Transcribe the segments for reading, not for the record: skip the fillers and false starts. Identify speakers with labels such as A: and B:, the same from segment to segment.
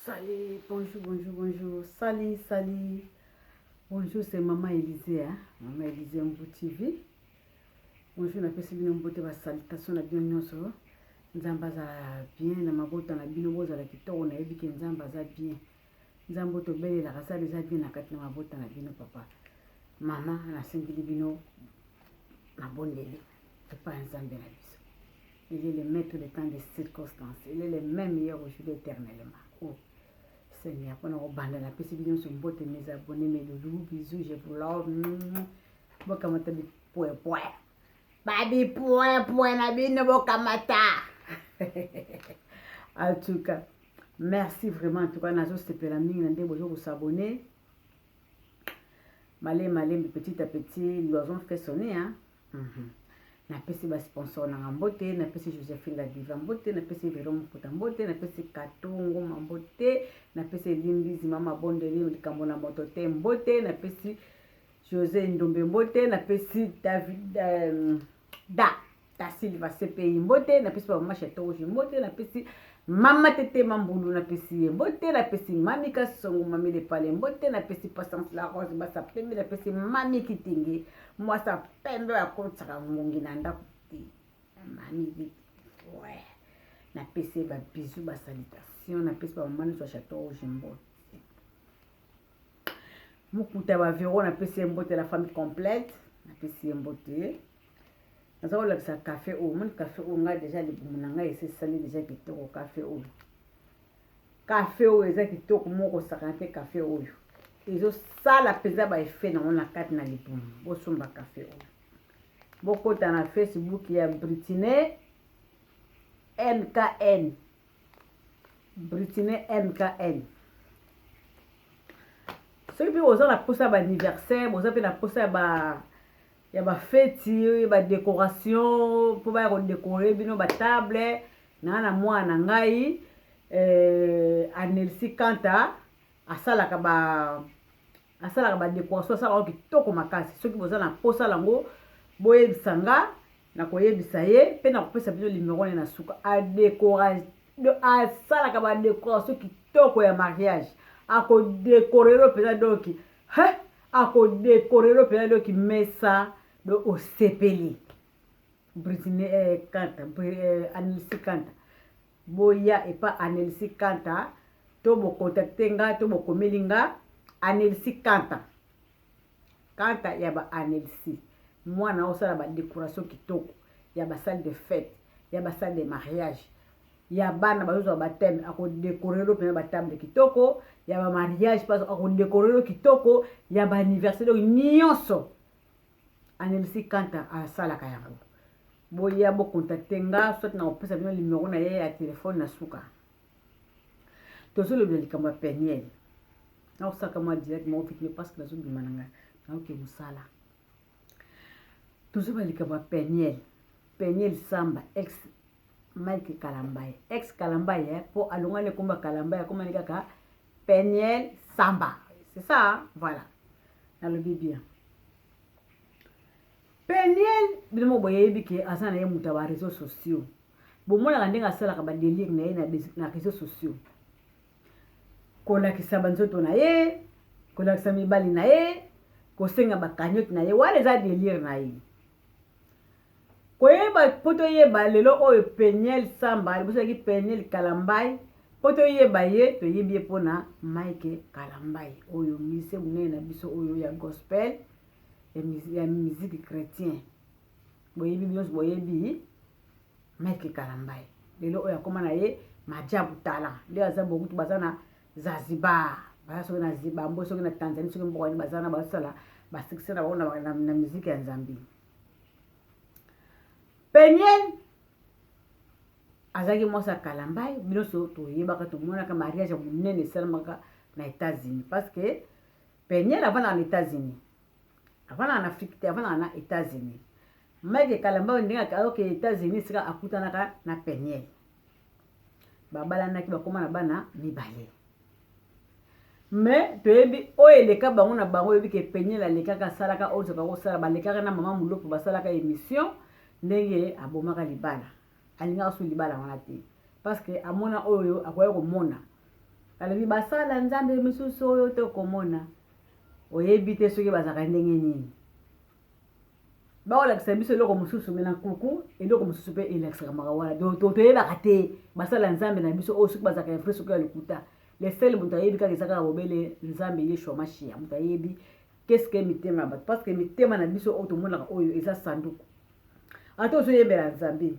A: Salut, bonjour. Salut. Bonjour, c'est Maman Élisée, hein? Maman Élisée Mbo TV. Bonjour, na pesi bino mbote ba salutation na bien nyonso. Nzamba za bien na mabota na bino boza la kitoko na yebi ke nzamba za bien. Nzambo to bele la kasa za bien na kati na mabota na bino papa. Mama na sengili bino na bondeli. C'est pas nzambe na biso. Il est le maître des temps des circonstances. Il est le même hier aujourd'hui éternellement. Oh. Seigneur, pour nous bande la pesi bino sur mbote mes abonnés mes loulous bisous je vous love. Boka mata bi poe. Babi poe na bino boka mata. En tout cas, merci vraiment en tout cas nazo sepela mingi na ndebo vous s'abonner. Malé petit à petit l'oison fait sonner hein. Na pesi ba sponsor na mbote, na pesi Joséphine la diva mbote, na pesi Véron Mputa mbote, na pesi Katongo mbote, na pesi Limbizi mama bondeli likambo na moto te mbote, na pesi José Ndombe mbote, na pesi David da Silva CPI mbote, na pesi mama Chateau mbote, na pesi mama Tete Mambulu na pesi mbote, na pesi mami Kasongo mami le pale mbote, na pesi Patience la Rose basa pembe, na pesi mami Kitingi moi ça pembe à contre ngongi na ndako ti mami ouais na pesi ba bisous ba salutation na pesi ba mama so Chateau mbote mukuta ba Véron na pesi mbote la famille complète na pesi mbote nazo la sa café au mon café au nga déjà le bumunanga et c'est salé déjà kitoko café au eza kitoko moko sakante café au ezo sala peza ba effet na on kati na libumu bosomba café au bokota na Facebook ya Britney MKN soki mpe oza na posa ba anniversaire boza mpe na posa ya ba feti ba décoration po ba décorer bino ba table na mwana ngai Anelsi Kanta asalaka ba décoration asala kitoko makasi soki boza na posa lango boyebisa nga na koyebisa ye mpe na kopesa bino numéro na suka asalaka ba décoration kitoko ya mariage akodekorero peza doki akodekorero peza doki mesa do osepeli Britney Kanta Anelsi Kanta boya epa Anelsi Kanta to bo contacter nga to bo komeli nga Anelsi Kanta ya ba Anelsi mwana osala ba décoration kitoko ya ba salle de fête ya ba salle de mariage ya bana bazo ba thème akodekorer pe ba table kitoko ya ba mariage pas akodekorer kitoko ya ba anniversaire nyonso Anelsi Kanta asala ka yango boya bo contacter nga soit na opesa bino numéro na ye ya téléphone na suka tozo le bien comme Peniel na ça comme direct mo fitne parce que nazo bimananga na oke musala tozo bali comme Peniel Samba ex Mike Kalambaye pour alongane komba Kalambaye comme ni kaka Peniel Samba c'est ça hein? Voilà na le bien Peniel bino boye biki asana ye muta ba réseaux sociaux bomona ndenga sala ka ba délire na réseaux sociaux kolakisa banzoto na ye kolakisa mibali na ye kosenga bakanyoti na ye wale za délire na ye koyeba poto yeba lelo oyo Peniel Samba libosaki Peniel Kalambaye poto yeba ye to yebi pona Mike Kalambaye oyo mise munene na biso oyo ya gospel ya musique chrétien boyebi biso boyebi Mike Kalambaye lelo oyo akoma na ye majabu tala le aza bokutu bazana Zanzibar baya soki na Zimbabwe soki na Tanzanie soki mboko bazana basala ba succès na bona na musique ya Nzambi Peniel azaki mosa Kalambaye bino so to yebaka to mona ka mariage munene salamaka na États-Unis parce que Peniel avant en États-Unis avant en Afrique avant en États-Unis Mike Kalambaye ndinga ka ok États-Unis sika akutanaka na Peniel babalanaki bakoma na bana mibale mais toyebi oyo eleka bango na bango yebi ke Peniel alekaka salaka oyo ko sala balekaka na mama mulopo basalaka émission ndenge abomaka libala alinga su libala wana te parce que amona oyo akoya komona alobi basala nzambe misusu oyo te komona oyebi te soki bazaka ndenge nini baolakisa biso eloko mosusu me na kuku eloko mosusu mpe elakisaka maka wana toyebaka te basala nzambe na biso oyo soki bazaka infre soki ya lokuta lesele moto ayebi kaka eza kaka bobele nzambe yeshua mashia moto ayebi keske mitema ya bato parce que mitema na biso oyo tomonaka oyo eza sanduku ata ozoyebela nzambe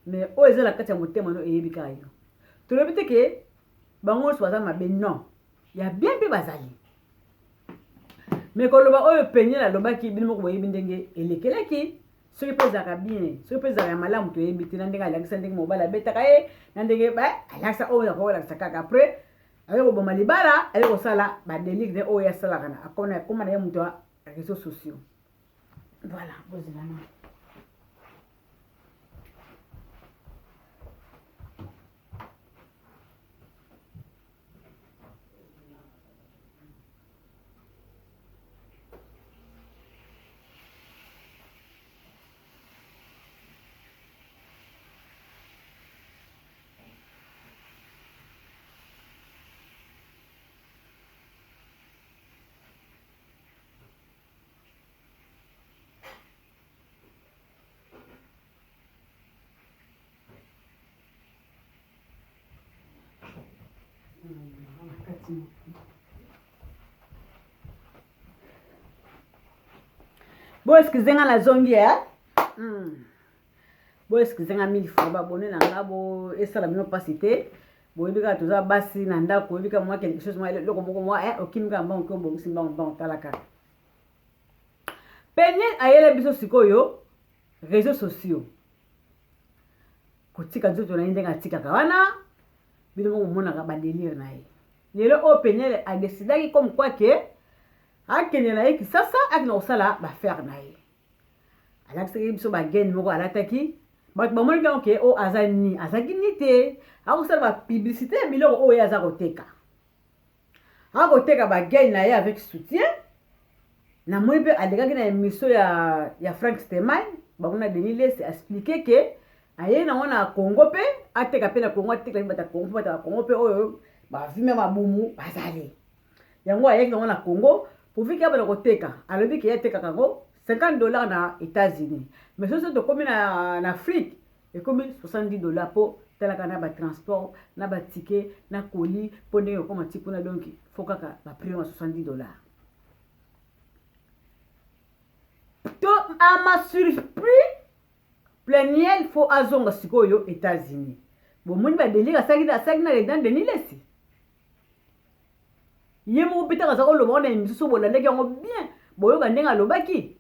A: mais oyo eza na kati ya motema no eyebi kaka yo tolobi te ke bango nyonso baza mabe non ya bien mpe bazali mais koloba oyo penye alobaki bino moko boyebi ndenge elekelaki soki mpe ezalaka bien soki mpe ezalaka ya malamu toyebi te na ndenge alakisa ndenge mobali abetaka ye na ndenge alakisa oyo akolakisa kaka après aye koboma libala aye kosala badelikre oyo asalaka na akoma na ye moto ya réseaux sociaux voilà bozelana bo excusez nga na zongi ya bo excusez nga 1000 fois babone na nga bo esala bino pasi te boyebi kaka toza basi na ndako oyebi kaka mwa quelque chose mwa eloko moko mwa okimi kaka mbango ko bongisi mbango talaka penye ayele biso sikoyo réseaux sociaux kotika nzoto na ye ndenge atikaka wana bino moko omonaka badelire na ye lelo oyo penye adesidaki comme quoi ke akende na ye kisasa akende kosala bafere na ye alakisaki biso bagene moko alataki bato bamoni kango ke oyo aza ni azaki ni te akosala bapublicité ya biloko oyo aza koteka akoteka bagene na ye avec soutien namoni mpe alekaki na émission ya Frank Stemai bango na Denis Lesi expliqué ke aye nango na Congo mpe ateka mpe na Congo ateka bata Congo bata Congo mpe oyo bavime mabumu bazali yango ayeki nango na Congo pour viki abana koteka alobi ke yateka kango $50 na États-Unis mais soso tokomi na Afrique ekomi $70 po talaka na ba transport na ba ticket na colis po ndenge okoma tikuna donc faut kaka ba prix $70 to ama surpris pleniel fo azonga sikoyo États-Unis bomoni ba délire asaki na les Denis Lesi ye mo pitaka za koloba na misusu bolandeki yango bien boyoka ndenge alobaki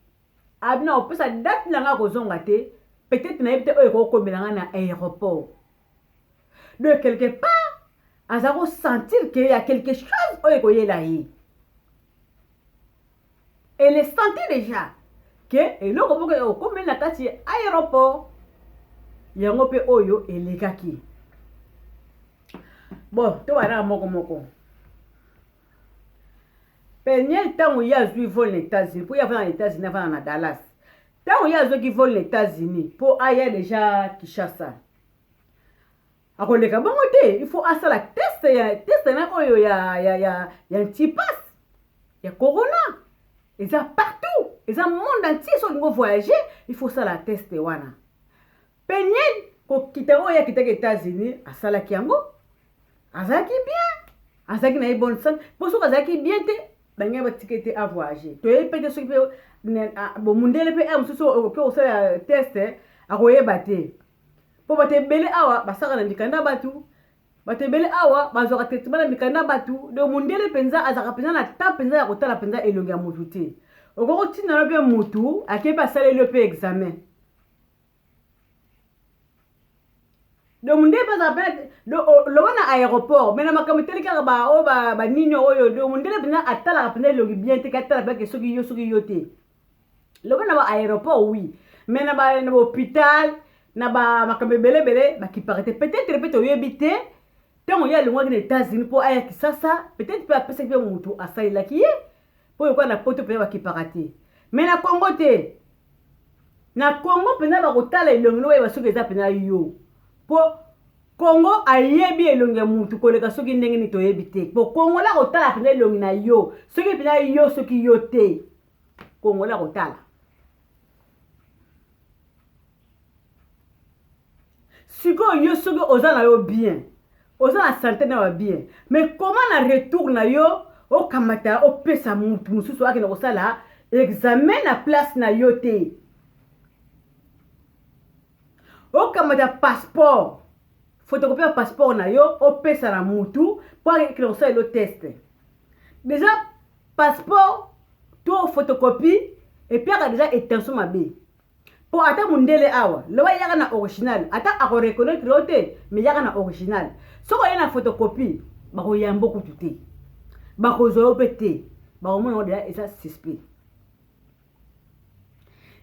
A: abina opesa date na nga kozonga te peut-être na yebite oyo kokomela nga na aéroport de quelque part aza sentir que y a quelque chose oyo koyela ye elle sentit déjà que eloko moko okomela na kati aéroport yango mpe oyo elekaki bon to wana moko Peniel tango ya zui vol les États-Unis pour y avoir les États-Unis avant na Dallas tango ya zui qui vol les États-Unis pour aya déjà Kinshasa akoleka bongo te il faut asala test na oyo ya antipass ya corona eza partout eza monde entier so lingo voyager il faut sala test wana Peniel ko kitaro ya kitaka États-Unis asala kiango azaki bien azaki na bonne santé pour so azaki bien te bange ba ticket à voyager to ye pete so ki bo mundele pe am so ko osala test akoyeba te po batebele awa basaka na mikanda batu batebele awa bazwaka traitement na mikanda batu de mundele penza azaka penza na ta penza ya kotala penza elongi ya mutu te okoko tina lobe mutu akepa asala le pe examen de mundele penza pe lo wana aéroport mais na makambo teleka ba nini oyo de mundele penza atala penza elongi bien te katala ba ke soki yo te lo wana ba aéroport oui mais na hôpital na ba makambe belebele bakiparete peut-être répète oyebite tango ya lingwa na États-Unis po aya kisasa peut-être pe apesa pe mutu asailaki ye po yokwa na poto pe bakiparate mais na Congo te na Congo pena ba kotala ilongolo ya basoki eza pena yo po Congo ayebi elongi mutu koleka soki ndenge ni toyebi te. Po Congo la kotala pene elongi na yo. Soki pene yo soki yo te. Congo la kotala. Siko yo soki oza na yo bien. Oza na santé na yo bien. Mais comment na retour na yo o kamata o pesa mutu mususu ake na kosala examen na place na yo te. O kamata passeport. Photocopie ya passeport na yo o pesa na mutu po ake na kosala lo test. Déjà passeport to photocopie et puis aka déjà intention mabe. Po ata mundele awa, lewa yaka na original, ata ako reconnaître lote, mais yaka na original. Soko yana photocopie, bako yambo kutute. Bako zoyo pete, bako mwana deja esa suspect.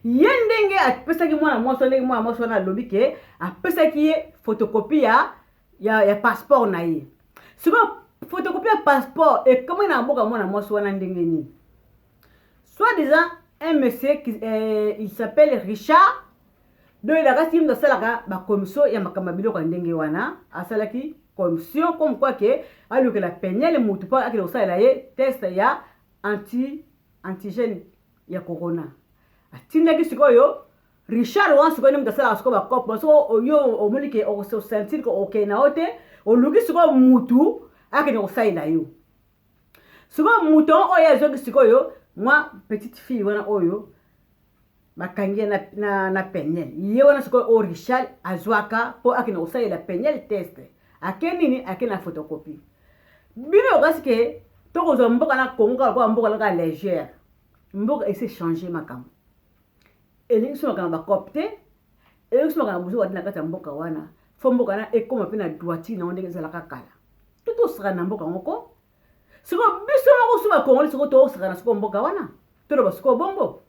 A: Yendenge apesaki mwana mwasi na lobi ke apesaki ye photocopie ya passeport na ye. Siko photocopie ya passeport et comment na mboka mwana mwasi wana ndenge ni. Soit disant un monsieur qui il s'appelle Richard. Donc il a resté dans la commission ya makamabilo kwa ndenge wana asalaki commission comme quoi que alors que la peine le mutu pa akile osala ye test ya antigène ya corona. Atinda ki sikoyo Richard wan sikoyo ndenge sala sikoyo ba cop so yo omulike o so sentir ko okay na ote o luki sikoyo mutu akile osala yo. Sikoyo mutu oya zo sikoyo moi petite fille wana oyo bakangie na penyel ye wana sikoyo o Richard azwaka po akina osala la penyel test akenini akena photocopie bino okaske toko zo mboka na Congo kwa mboka la légère mboka ese changer makambo elingi so makambo bakopte elingi so makambo zo wadina kata mboka wana fo mboka na ekoma pe na droiti na ndenge ezala kakala tuto sera na mboka ngoko siko biso moko suba Congo siko to sera na siko mboka wana to ba siko bongo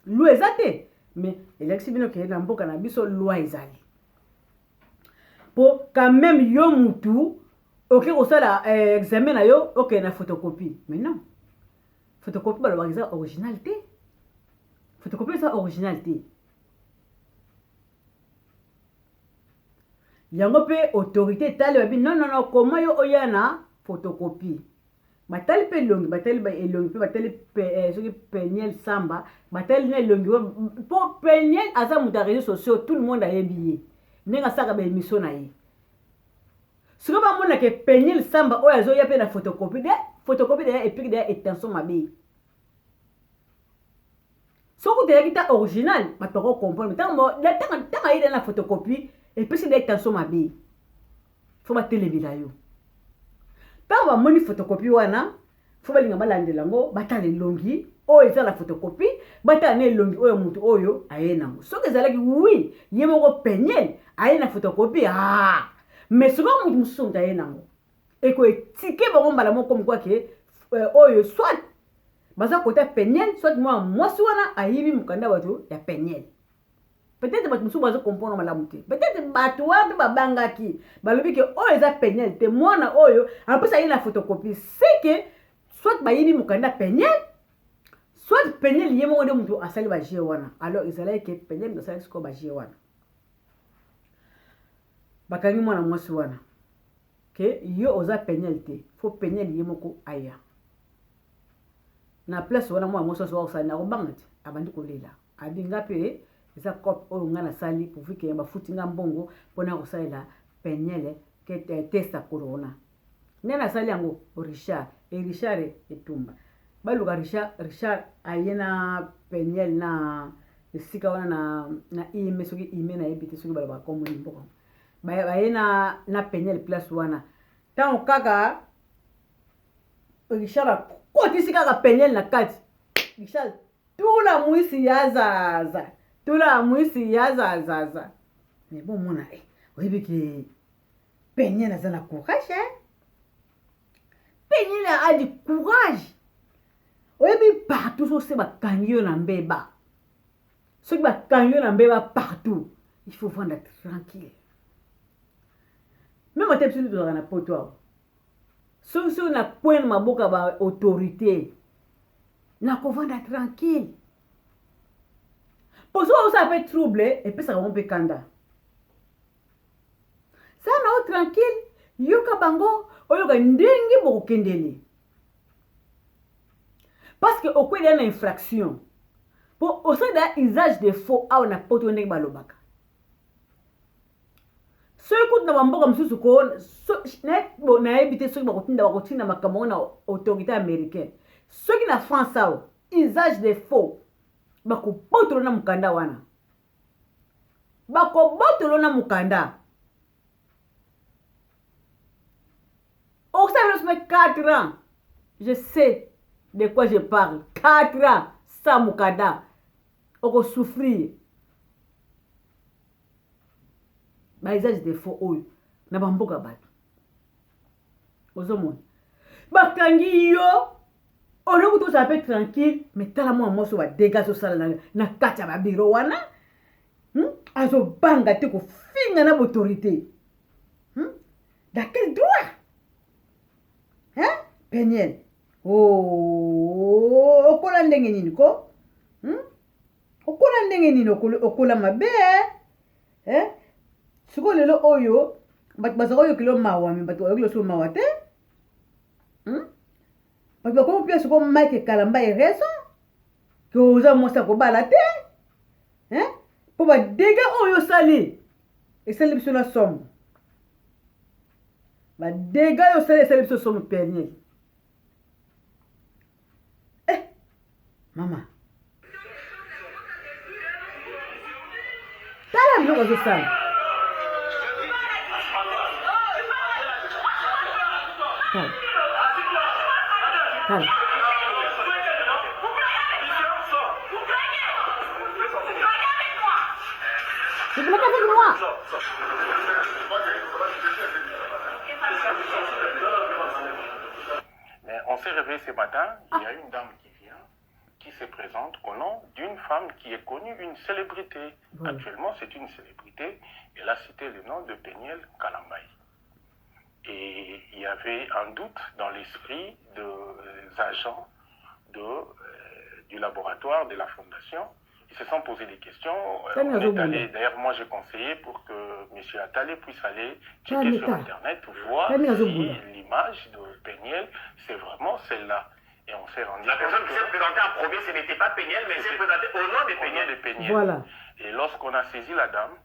A: loi ezate mais eleksi bino ke na mboka na biso loi ezali po quand même yo mutu ok osala examen na yo ok na photocopie mais non photocopie ba lo ba originalité photocopie ça originalité yango pe autorité tali ba bi non comment yo oyana photocopie batali pe longi batali ba elongi pe batali pe soki penyel samba batali ne longi po penyel aza muta réseaux sociaux tout le monde a yebiye nenga saka ba émission na ye siko ba mona ke penyel samba oya zo ya pe na photocopie de et puis de intention mabe soko de kita original ba to comprendre tanga ide na photocopie et puis c'est de intention mabe faut ba telebila yo Tant ba moni photocopie wana fo balinga balandela ngo batale longi o eza la photocopie batale ne longi oyo mutu oyo ayena ngo soki ezalaki oui ye moko penyel ayena photocopie mais soki mutu mususu ayena ngo eko etike bango mbala moko comme quoi que oyo soit baza kota penyel soit mwasi wana ayibi mukanda bato ya penyel. Peut-être que tu vas comprendre malamu te. Peut-être que tu vas babangaki. Balobi ke o eza penyel te mwana oyo après ça il a photocopie. C'est que soit ba yini mukanda penyel soit penyel yemo de mutu asali ba wana. Alors ezala ke penyel ndo sala siko ba wana. Bakangi mwana mwasi wana. Ke yo oza penyel te. Fo penyel yemo ko aya. Na place wana mwana mwasi so osali na kobangati abandi kolela. Abinga pe eza cop oyo nga na sali pour que ba futinga mbongo pona ko sala penyele ke testa corona nena sali yango Richard et Richard etumba baluka Richard ayena penyel na sika wana na ime soki ime na ebite soki bala ba komuni mboko bayena na penyel place wana tango kaka Richard ko tisika ka penyel na kati Richard tula muisi yazaza tula mwisi yazazaza. Mais bon mona oyebi ke penyel aza na courage penyel a du courage oyebi partout so se bakangi yo na mbeba soki bakangi yo na mbeba partout il faut vendre tranquille même ate biso tozalaka na poto awa soki soki na kwene maboka ba autorité na kovanda tranquille. Pour ça, ça peut trouble et puis ça va un peu kanda. Ça n'a tranquille. Yoka bango, oyoka ndenge bokendele. Parce que au y a une infraction. Pour au sein d'un usage de faux, on a pas de balobaka. Ceux qui n'ont pas comme ça, n'a évité ceux qui ont ma autorité américaine. Ceux qui n'ont France, usage de faux, bako botolo na mukanda wana. Bako botolo na mukanda. Au sein de 4 ans, je sais de quoi je parle. 4 ans, sans mukanda. On va souffrir. Usage de faux oyo na bamboka bato ozomona bakangi yo oloku to ça peut être tranquille mais tala moi moso ba dégâts osala na kati ya babiro wana azobanga te kofinga na autorité dans quel droit Peniel okola ndenge nini ko okola ndenge nini okola mabe siko lelo oyo bato bazaka oyo kilo mawa me bato oyo kilo so mawa te bato bakomo pia siko Mike Kalamba ereso ke oza mosa kobala te po badega oyo osali esali biso na somo badega oyo osali esali biso somo Peniel mama tala biloko azosala Calme. Calme. Tu bloques avec moi.
B: Mais on s'est réveillé ce matin, il y a une dame qui vient, qui se présente au nom d'une femme qui est connue, une célébrité. Voilà. Actuellement, c'est une célébrité. Elle a cité le nom de Peniel Kalambaye. Et il y avait un doute dans l'esprit des agents du laboratoire de la fondation. Ils se sont posé des questions. D'ailleurs, moi, j'ai conseillé pour que M. Attalé puisse aller checker sur Internet, voir si l'image de Peniel, c'est vraiment celle-là. Et on s'est rendu
C: La personne qui s'est présentée en premier, ce n'était pas Peniel, mais s'est présentée au nom de Peniel.
A: Voilà.
B: Et lorsqu'on a saisi la dame,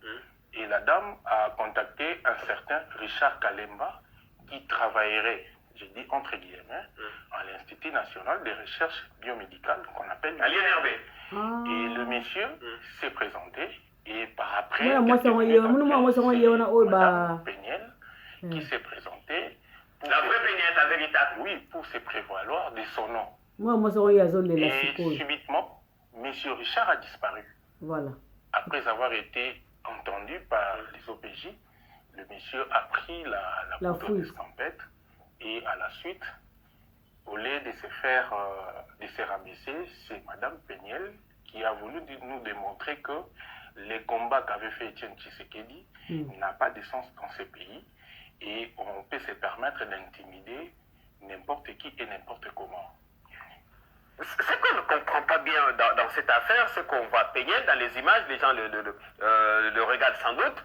B: et la dame a contacté un certain Richard Kalemba, qui travaillerait, je dis entre guillemets, à l'Institut national de recherche biomédicale qu'on appelle
C: l'INRB.
B: Et le monsieur s'est présenté et par après,
A: Madame
B: Peniel qui s'est présenté.
C: La vraie Peniel, la véritable.
B: Oui, pour se prévaloir de son nom.
A: Et
B: subitement, monsieur Richard a disparu.
A: Voilà.
B: Après avoir été entendu par les OPJ, le monsieur a pris la poudre d'escampette et à la suite, au lieu de se rabaisser, c'est Madame Peniel qui a voulu nous démontrer que les combats qu'avait fait Etienne Tshisekedi n'a pas de sens dans ce pays et on peut se permettre d'intimider n'importe qui et n'importe comment.
C: Ce qu'on ne comprend pas bien dans cette affaire, c'est qu'on voit Peniel dans les images, les gens le regardent sans doute.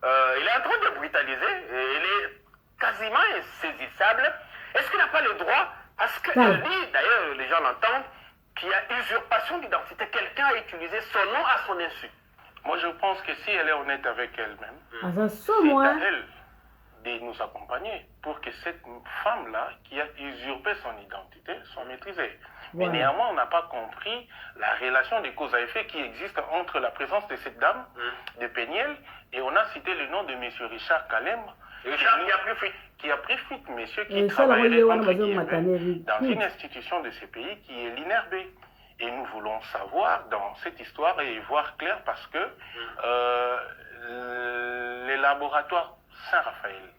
C: Il est en train de brutaliser, et il est quasiment insaisissable. Est-ce qu'il n'a pas le droit, parce qu'il dit, d'ailleurs les gens l'entendent, qu'il y a usurpation d'identité, quelqu'un a utilisé son nom à son insu.
B: Moi je pense que si elle est honnête avec elle-même, c'est à elle de nous accompagner pour que cette femme-là qui a usurpé son identité soit maîtrisée. Mais néanmoins, on n'a pas compris la relation de cause à effet qui existe entre la présence de cette dame, de Peniel, et on a cité le nom de M. Richard Kalemba, qui a pris fuite, monsieur, qui travaille dans une institution de ce pays qui est l'INRB. Et nous voulons savoir dans cette histoire et y voir clair parce que les laboratoires Saint-Raphaël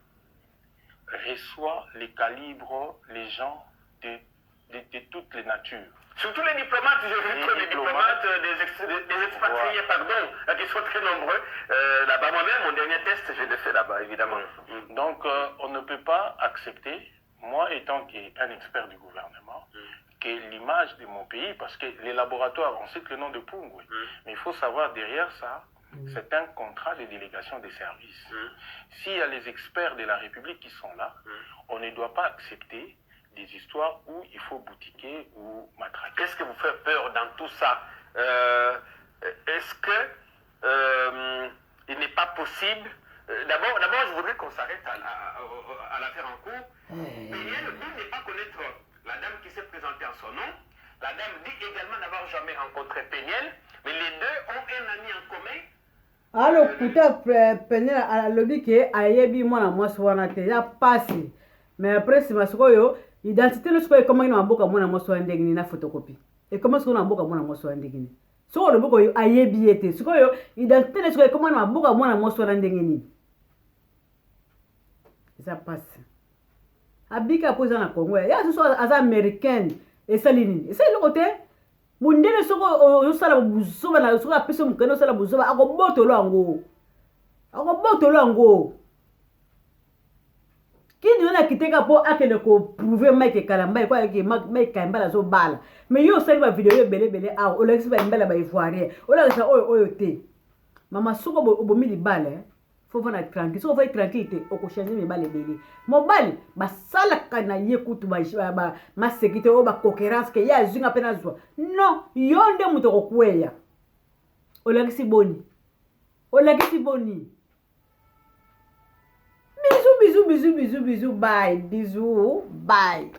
B: reçoit les calibres, les gens de toutes les natures.
C: Surtout les diplomates, je veux que les diplomates, des expatriés, pardon, qui sont très nombreux. Là-bas, moi-même, mon dernier test, je l'ai fait là-bas, évidemment.
B: Donc, on ne peut pas accepter, moi étant un expert du gouvernement, que l'image de mon pays, parce que les laboratoires, on cite le nom de Pungwe, mais il faut savoir derrière ça, C'est un contrat de délégation des services. S'il y a les experts de la République qui sont là, on ne doit pas accepter des histoires où il faut boutiquer ou matraquer.
C: Qu'est-ce qui vous fait peur dans tout ça? Est-ce que il n'est pas possible? D'abord, je voudrais qu'on s'arrête à l'affaire en cours. Péniel n'est pas connaître la dame qui s'est présentée en son nom. La dame dit également n'avoir jamais rencontré Péniel, mais les deux ont un ami en commun.
A: Alors, peut-être Péniel a lobby que ayebi mwana mwasi wana te ya passé. Mais après c'est masikoyo identité no sikoyo comment ina mboka mwana mwasi wa ndenge ni na photocopie. Et comment sikoyo na mboka mwana mwasi wa ndenge ni. Sikoyo le boko ayebi ete. Sikoyo identité no sikoyo comment na mboka mwana mwasi wa ndenge ni. Ça passe. Abika poza na Congo. Ya so as américaine et salini. Et ça le côté mundele soko osala buzuba na soko apeso mukene osala buzuba akobotolo ango. Akobotolo ango. Qui nous a quitté pour akele ko prouver Mike Kalamba quoi que Mike Kambala zo bala. Mais yo sali ba vidéo belé ah o lexi ba mbala ba ivoirien. O la sa oyo te. Mama soko obomi li bala. Faut vana tranquille. Soko va tranquille o ko changer mi bala belé. Mobile ba sala kana ye kutu ba ma sécurité o ba concurrence que ya zinga pena zo. Non, yonde muto ko kweya. O lexi boni. O lexi boni. Bisous, bye. Bisous, bye.